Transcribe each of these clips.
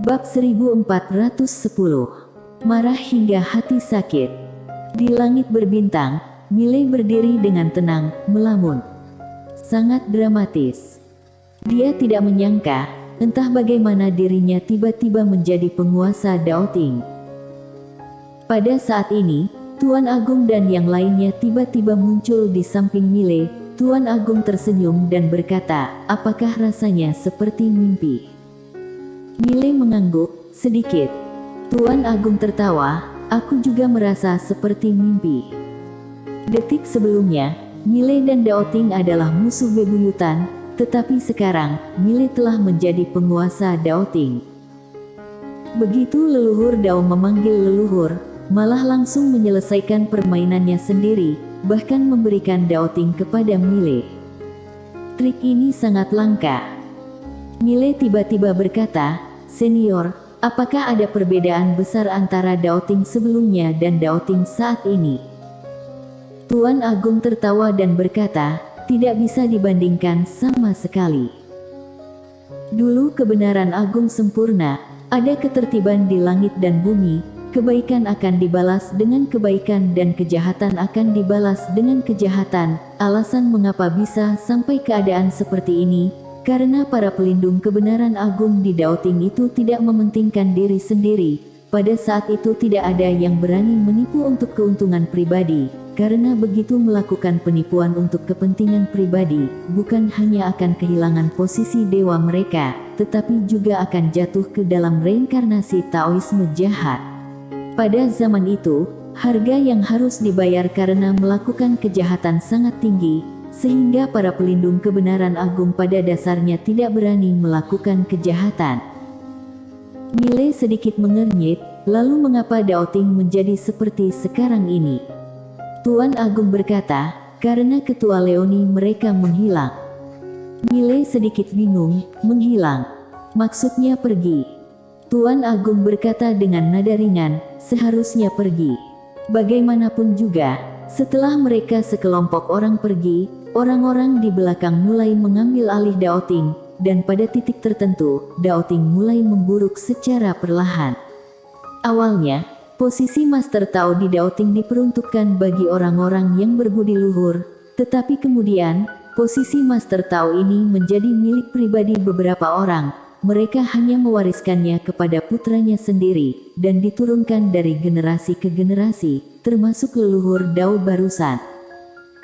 Bab 1410. Marah hingga hati sakit. Di langit berbintang, Mile berdiri dengan tenang, melamun. Sangat dramatis. Dia tidak menyangka, entah bagaimana dirinya tiba-tiba menjadi penguasa Daoting. Pada saat ini, Tuan Agung dan yang lainnya tiba-tiba muncul di samping Mile. Tuan Agung tersenyum dan berkata, "Apakah rasanya seperti mimpi?" Mile mengangguk sedikit. Tuan Agung tertawa, "Aku juga merasa seperti mimpi." Detik sebelumnya, Mile dan Daoting adalah musuh bebuyutan, tetapi sekarang, Mile telah menjadi penguasa Daoting. Begitu leluhur Dao memanggil leluhur, malah langsung menyelesaikan permainannya sendiri, bahkan memberikan Daoting kepada Mile. Trik ini sangat langka. Mile tiba-tiba berkata, "Senior, apakah ada perbedaan besar antara Daoting sebelumnya dan Daoting saat ini?" Tuan Agung tertawa dan berkata, "Tidak bisa dibandingkan sama sekali. Dulu kebenaran agung sempurna, ada ketertiban di langit dan bumi, kebaikan akan dibalas dengan kebaikan dan kejahatan akan dibalas dengan kejahatan." Alasan mengapa bisa sampai keadaan seperti ini, karena para pelindung kebenaran agung di Daoting itu tidak mementingkan diri sendiri. Pada saat itu tidak ada yang berani menipu untuk keuntungan pribadi, karena begitu melakukan penipuan untuk kepentingan pribadi, bukan hanya akan kehilangan posisi dewa mereka, tetapi juga akan jatuh ke dalam reinkarnasi Taoisme jahat. Pada zaman itu, harga yang harus dibayar karena melakukan kejahatan sangat tinggi, sehingga para pelindung kebenaran agung pada dasarnya tidak berani melakukan kejahatan. Mile sedikit mengernyit, lalu mengapa Daoting menjadi seperti sekarang ini? Tuan Agung berkata, "Karena ketua Leoni mereka menghilang." Mile sedikit bingung, "Menghilang? Maksudnya pergi?" Tuan Agung berkata dengan nada ringan, "Seharusnya pergi. Bagaimanapun juga, setelah mereka sekelompok orang pergi, orang-orang di belakang mulai mengambil alih Daoting, dan pada titik tertentu, Daoting mulai memburuk secara perlahan. Awalnya, posisi Master Tao di Daoting diperuntukkan bagi orang-orang yang berbudi luhur, tetapi kemudian, posisi Master Tao ini menjadi milik pribadi beberapa orang. Mereka hanya mewariskannya kepada putranya sendiri, dan diturunkan dari generasi ke generasi, termasuk leluhur Dao barusan.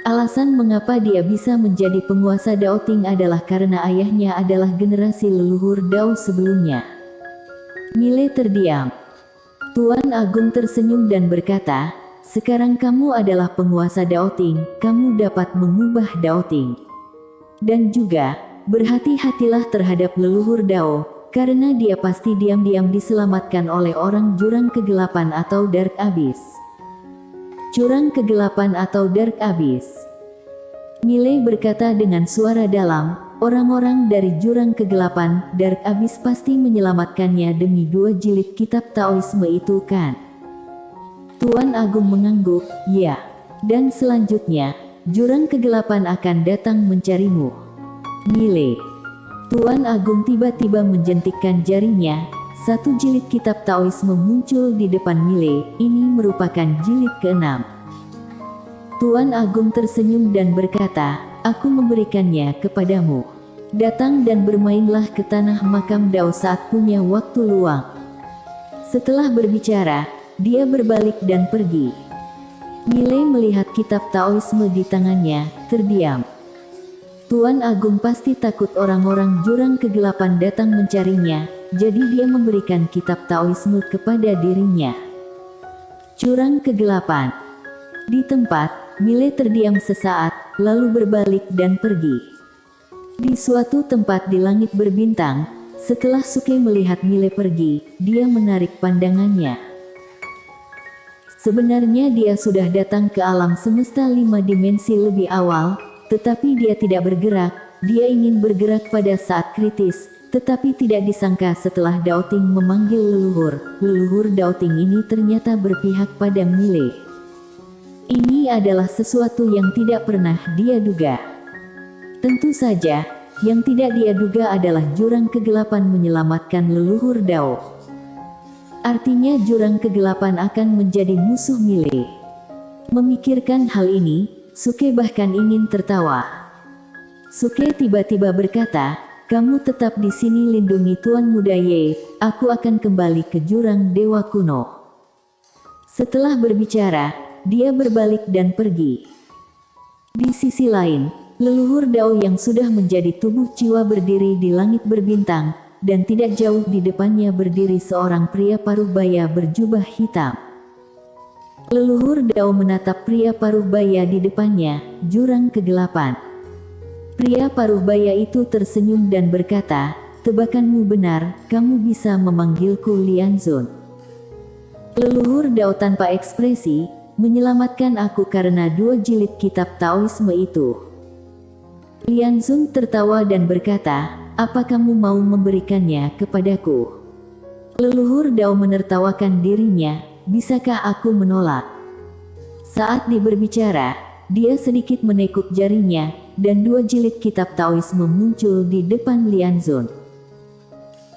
Alasan mengapa dia bisa menjadi penguasa Daoting adalah karena ayahnya adalah generasi leluhur Dao sebelumnya." Mile terdiam. Tuan Agung tersenyum dan berkata, "Sekarang kamu adalah penguasa Daoting, kamu dapat mengubah Daoting. Dan juga, berhati-hatilah terhadap leluhur Dao, karena dia pasti diam-diam diselamatkan oleh orang jurang kegelapan atau Dark Abyss." Jurang kegelapan atau Dark Abyss. Mile berkata dengan suara dalam, "Orang-orang dari jurang kegelapan, Dark Abyss pasti menyelamatkannya demi 2 jilid kitab Taoisme itu kan?" Tuan Agung mengangguk, "Ya. Dan selanjutnya, jurang kegelapan akan datang mencarimu." Mile. Tuan Agung tiba-tiba menjentikkan jarinya. 1 jilid kitab Taoisme muncul di depan Mile, ini merupakan jilid ke-6. Tuan Agung tersenyum dan berkata, "Aku memberikannya kepadamu. Datang dan bermainlah ke tanah makam Dao saat punya waktu luang." Setelah berbicara, dia berbalik dan pergi. Mile melihat kitab Taoisme di tangannya, terdiam. Tuan Agung pasti takut orang-orang jurang kegelapan datang mencarinya, jadi dia memberikan kitab Taoisme kepada dirinya. Jurang kegelapan. Di tempat, Mile terdiam sesaat, lalu berbalik dan pergi. Di suatu tempat di langit berbintang, setelah Suke melihat Mile pergi, dia menarik pandangannya. Sebenarnya dia sudah datang ke alam semesta 5 dimensi lebih awal, tetapi dia tidak bergerak. Dia ingin bergerak pada saat kritis, tetapi tidak disangka setelah Daoting memanggil leluhur Daoting ini ternyata berpihak pada Mile. Ini adalah sesuatu yang tidak pernah dia duga. Tentu saja, yang tidak dia duga adalah jurang kegelapan menyelamatkan leluhur Dao. Artinya jurang kegelapan akan menjadi musuh Mile. Memikirkan hal ini, Suke bahkan ingin tertawa. Suke tiba-tiba berkata, "Kamu tetap di sini lindungi Tuan Muda Ye, aku akan kembali ke jurang Dewa Kuno." Setelah berbicara, dia berbalik dan pergi. Di sisi lain, leluhur Dao yang sudah menjadi tubuh jiwa berdiri di langit berbintang, dan tidak jauh di depannya berdiri seorang pria paruh baya berjubah hitam. Leluhur Dao menatap pria paruh baya di depannya, jurang kegelapan. Pria paruh baya itu tersenyum dan berkata, "Tebakanmu benar, kamu bisa memanggilku Lianzun." Leluhur Dao tanpa ekspresi, "Menyelamatkan aku karena 2 jilid kitab Taoisme itu." Lianzun tertawa dan berkata, "Apa kamu mau memberikannya kepadaku?" Leluhur Dao menertawakan dirinya, "Bisakah aku menolak?" Saat dia berbicara, dia sedikit menekuk jarinya, dan 2 jilid kitab Taoisme muncul di depan Lianzun.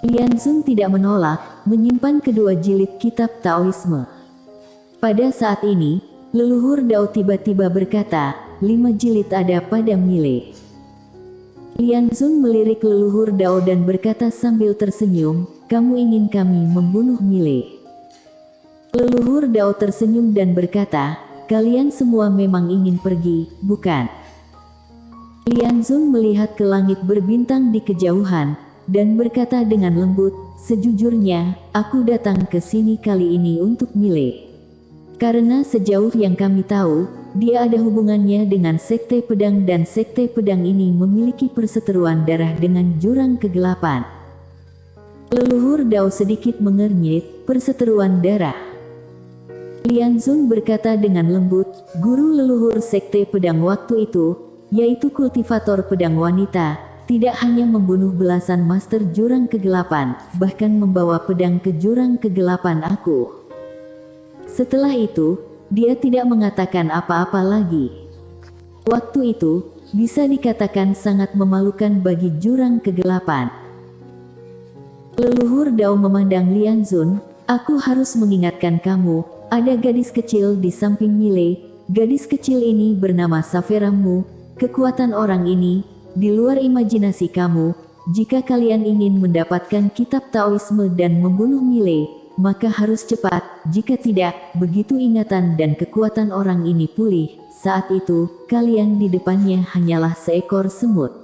Lianzun tidak menolak, menyimpan kedua jilid kitab Taoisme. Pada saat ini, leluhur Dao tiba-tiba berkata, 5 jilid ada pada Mile." Lianzun melirik leluhur Dao dan berkata sambil tersenyum, "Kamu ingin kami membunuh Mile?" Leluhur Dao tersenyum dan berkata, "Kalian semua memang ingin pergi, bukan?" Lianzun melihat ke langit berbintang di kejauhan, dan berkata dengan lembut, "Sejujurnya, aku datang ke sini kali ini untuk Mile. Karena sejauh yang kami tahu, dia ada hubungannya dengan Sekte Pedang dan Sekte Pedang ini memiliki perseteruan darah dengan jurang kegelapan." Leluhur Dao sedikit mengernyit, "Perseteruan darah?" Lianzun berkata dengan lembut, "Guru leluhur Sekte Pedang waktu itu, yaitu kultivator pedang wanita, tidak hanya membunuh belasan master jurang kegelapan, bahkan membawa pedang ke jurang kegelapan aku." Setelah itu, dia tidak mengatakan apa-apa lagi. Waktu itu, bisa dikatakan sangat memalukan bagi jurang kegelapan. Leluhur Dao memandang Lianzun, "Aku harus mengingatkan kamu, ada gadis kecil di samping Mile. Gadis kecil ini bernama Saveramu. Kekuatan orang ini, di luar imajinasi kamu. Jika kalian ingin mendapatkan kitab Taoisme dan membunuh Mile, maka harus cepat. Jika tidak, begitu ingatan dan kekuatan orang ini pulih, saat itu, kalian di depannya hanyalah seekor semut."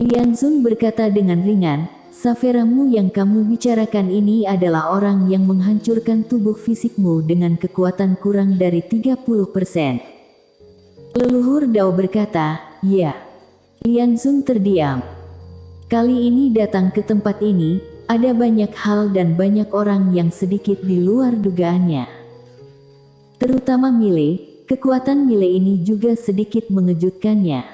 Lianzun berkata dengan ringan, "Saveramu yang kamu bicarakan ini adalah orang yang menghancurkan tubuh fisikmu dengan kekuatan kurang dari 30%. Leluhur Dao berkata, "Ya." Lianzun terdiam. Kali ini datang ke tempat ini, ada banyak hal dan banyak orang yang sedikit di luar dugaannya. Terutama Mile, kekuatan Mile ini juga sedikit mengejutkannya.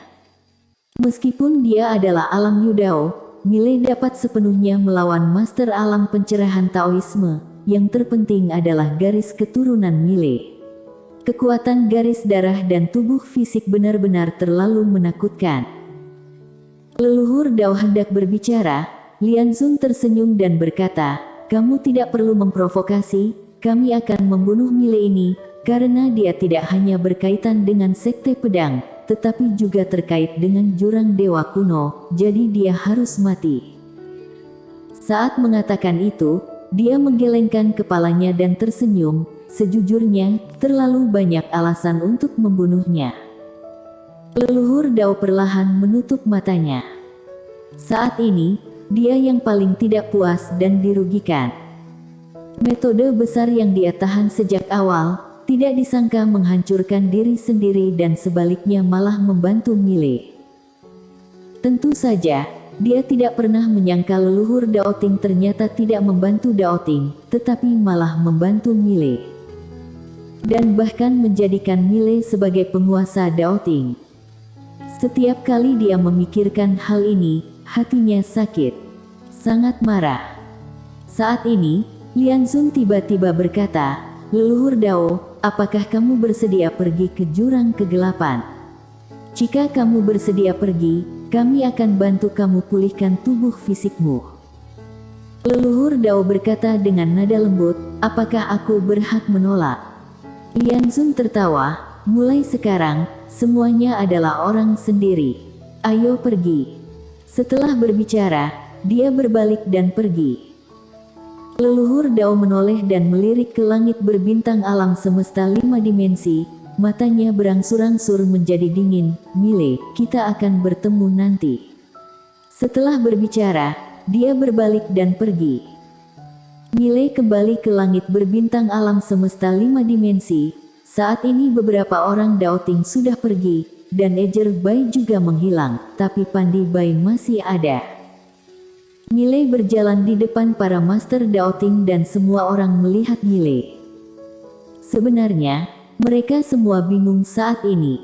Meskipun dia adalah alam Yudao, Mile dapat sepenuhnya melawan master alam pencerahan Taoisme. Yang terpenting adalah garis keturunan Mile. Kekuatan garis darah dan tubuh fisik benar-benar terlalu menakutkan." Leluhur Dao hendak berbicara, Lianzun tersenyum dan berkata, "Kamu tidak perlu memprovokasi, kami akan membunuh Mile ini, karena dia tidak hanya berkaitan dengan Sekte Pedang, tetapi juga terkait dengan jurang Dewa Kuno, jadi dia harus mati." Saat mengatakan itu, dia menggelengkan kepalanya dan tersenyum, "Sejujurnya, terlalu banyak alasan untuk membunuhnya." Leluhur Dao perlahan menutup matanya. Saat ini, dia yang paling tidak puas dan dirugikan. Metode besar yang dia tahan sejak awal, tidak disangka menghancurkan diri sendiri dan sebaliknya malah membantu Mile. Tentu saja, dia tidak pernah menyangka leluhur Daoting ternyata tidak membantu Daoting, tetapi malah membantu Mile. Dan bahkan menjadikan Mile sebagai penguasa Daoting. Setiap kali dia memikirkan hal ini, hatinya sakit. Sangat marah. Saat ini, Lianzun tiba-tiba berkata, "Leluhur Dao, apakah kamu bersedia pergi ke jurang kegelapan? Jika kamu bersedia pergi, kami akan bantu kamu pulihkan tubuh fisikmu. Leluhur Dao berkata dengan nada lembut, apakah aku berhak menolak? Lianzun tertawa, mulai sekarang, semuanya adalah orang sendiri. Ayo pergi. Setelah berbicara, dia berbalik dan pergi. Leluhur Dao menoleh dan melirik ke langit berbintang alam semesta 5 dimensi, matanya berangsur-angsur menjadi dingin. Mile, kita akan bertemu nanti. Setelah berbicara, dia berbalik dan pergi. Mile kembali ke langit berbintang alam semesta 5 dimensi. Saat ini beberapa orang Daoting sudah pergi, dan Ejer Bai juga menghilang, tapi Pandi Bai masih ada. Mile berjalan di depan para Master Daoting dan semua orang melihat Mile. Sebenarnya, mereka semua bingung saat ini.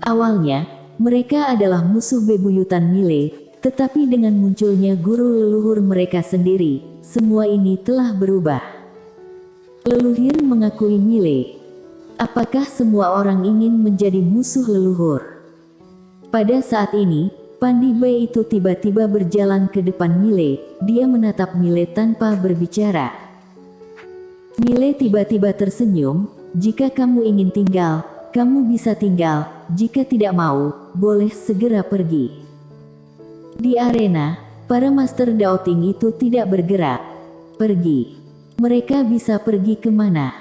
Awalnya, mereka adalah musuh bebuyutan Mile, tetapi dengan munculnya guru leluhur mereka sendiri, semua ini telah berubah. Leluhur mengakui Mile. Apakah semua orang ingin menjadi musuh leluhur? Pada saat ini, Pandi Bai itu tiba-tiba berjalan ke depan Mile. Dia menatap Mile tanpa berbicara. Mile tiba-tiba tersenyum, jika kamu ingin tinggal, kamu bisa tinggal, jika tidak mau, boleh segera pergi. Di arena, para Master Daoting itu tidak bergerak. Pergi. Mereka bisa pergi kemana?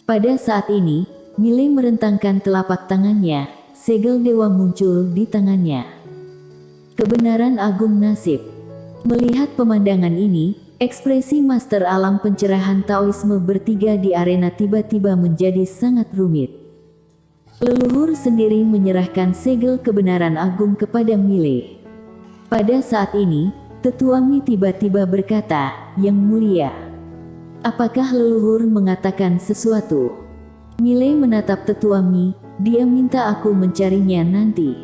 Pada saat ini, Mile merentangkan telapak tangannya, segel dewa muncul di tangannya. Kebenaran agung nasib. Melihat pemandangan ini, ekspresi Master Alam Pencerahan Taoisme bertiga di arena tiba-tiba menjadi sangat rumit. Leluhur sendiri menyerahkan segel kebenaran agung kepada Mile. Pada saat ini, Tetua Mi tiba-tiba berkata, Yang Mulia. Apakah leluhur mengatakan sesuatu? Mile menatap Tetua Mi, dia minta aku mencarinya nanti.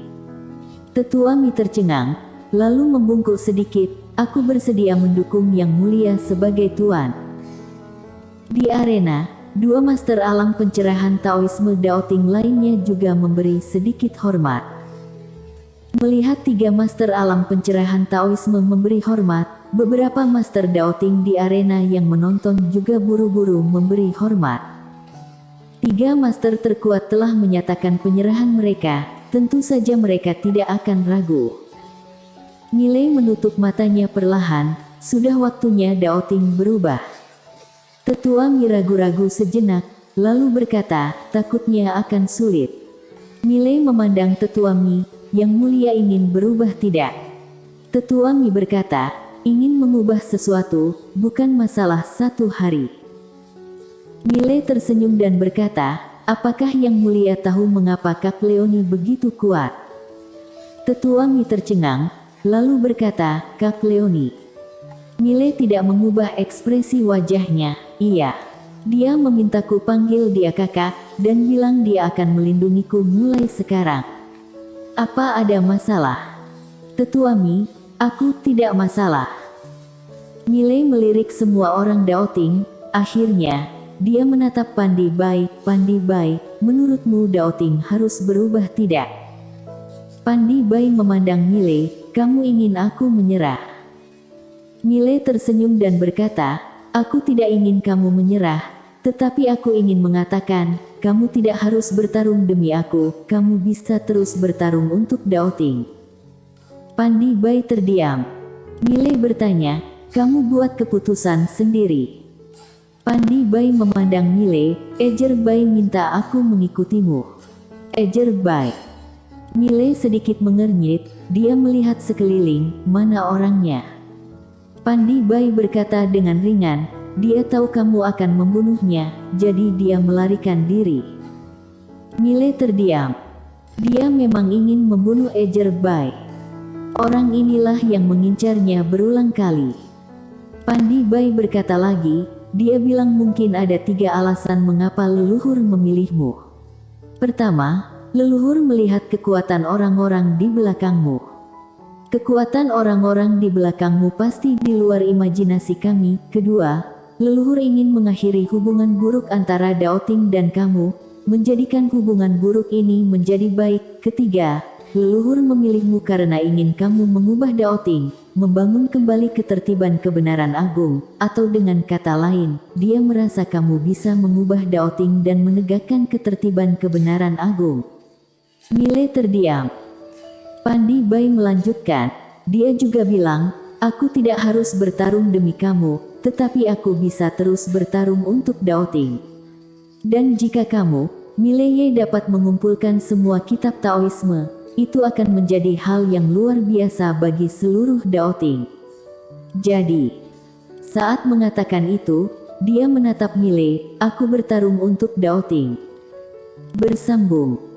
Tetua Mi tercengang, lalu membungkuk sedikit, aku bersedia mendukung Yang Mulia sebagai tuan. Di arena, dua Master Alam Pencerahan Taoisme Daoting lainnya juga memberi sedikit hormat. Melihat tiga Master Alam Pencerahan Taoisme memberi hormat, beberapa Master Daoting di arena yang menonton juga buru-buru memberi hormat. Tiga Master terkuat telah menyatakan penyerahan mereka, tentu saja mereka tidak akan ragu. Mile menutup matanya perlahan, sudah waktunya Daoting berubah. Tetua Mi ragu-ragu sejenak, lalu berkata, takutnya akan sulit. Mile memandang Tetua Mi, Yang Mulia ingin berubah tidak? Tetua Mi berkata, ingin mengubah sesuatu, bukan masalah satu hari. Mile tersenyum dan berkata, apakah Yang Mulia tahu mengapa Kak Leoni begitu kuat? Tetua Mi tercengang, lalu berkata, Kak Leoni. Mile tidak mengubah ekspresi wajahnya, iya. Dia memintaku panggil dia kakak, dan bilang dia akan melindungiku mulai sekarang. Apa ada masalah? Tetua Mi, aku tidak masalah. Mile melirik semua orang Daoting, akhirnya, dia menatap Pandi Bai. Pandi Bai, menurutmu Daoting harus berubah tidak? Pandi Bai memandang Mile, kamu ingin aku menyerah? Mile tersenyum dan berkata, aku tidak ingin kamu menyerah, tetapi aku ingin mengatakan, kamu tidak harus bertarung demi aku, kamu bisa terus bertarung untuk Daoting. Pandi Bai terdiam. Mile bertanya, kamu buat keputusan sendiri. Pandi Bai memandang Mile, Ejer Bai minta aku mengikutimu. Ejer Bai. Mile sedikit mengernyit, dia melihat sekeliling, mana orangnya. Pandi Bai berkata dengan ringan, dia tahu kamu akan membunuhnya, jadi dia melarikan diri. Mile terdiam. Dia memang ingin membunuh Ejer Bai. Orang inilah yang mengincarnya berulang kali. Pandi Bai berkata lagi, dia bilang mungkin ada 3 alasan mengapa leluhur memilihmu. Pertama, leluhur melihat kekuatan orang-orang di belakangmu. Kekuatan orang-orang di belakangmu pasti di luar imajinasi kami. Kedua, leluhur ingin mengakhiri hubungan buruk antara Daoting dan kamu, menjadikan hubungan buruk ini menjadi baik. Ketiga, leluhur memilihmu karena ingin kamu mengubah Daoting, membangun kembali ketertiban kebenaran agung, atau dengan kata lain, dia merasa kamu bisa mengubah Daoting dan menegakkan ketertiban kebenaran agung. Milei terdiam. Pandi Bai melanjutkan, dia juga bilang, aku tidak harus bertarung demi kamu, tetapi aku bisa terus bertarung untuk Daoting. Dan jika kamu, Milei dapat mengumpulkan semua kitab Taoisme, itu akan menjadi hal yang luar biasa bagi seluruh Daoting. Jadi, saat mengatakan itu, dia menatap Milei, aku bertarung untuk Daoting. Bersambung.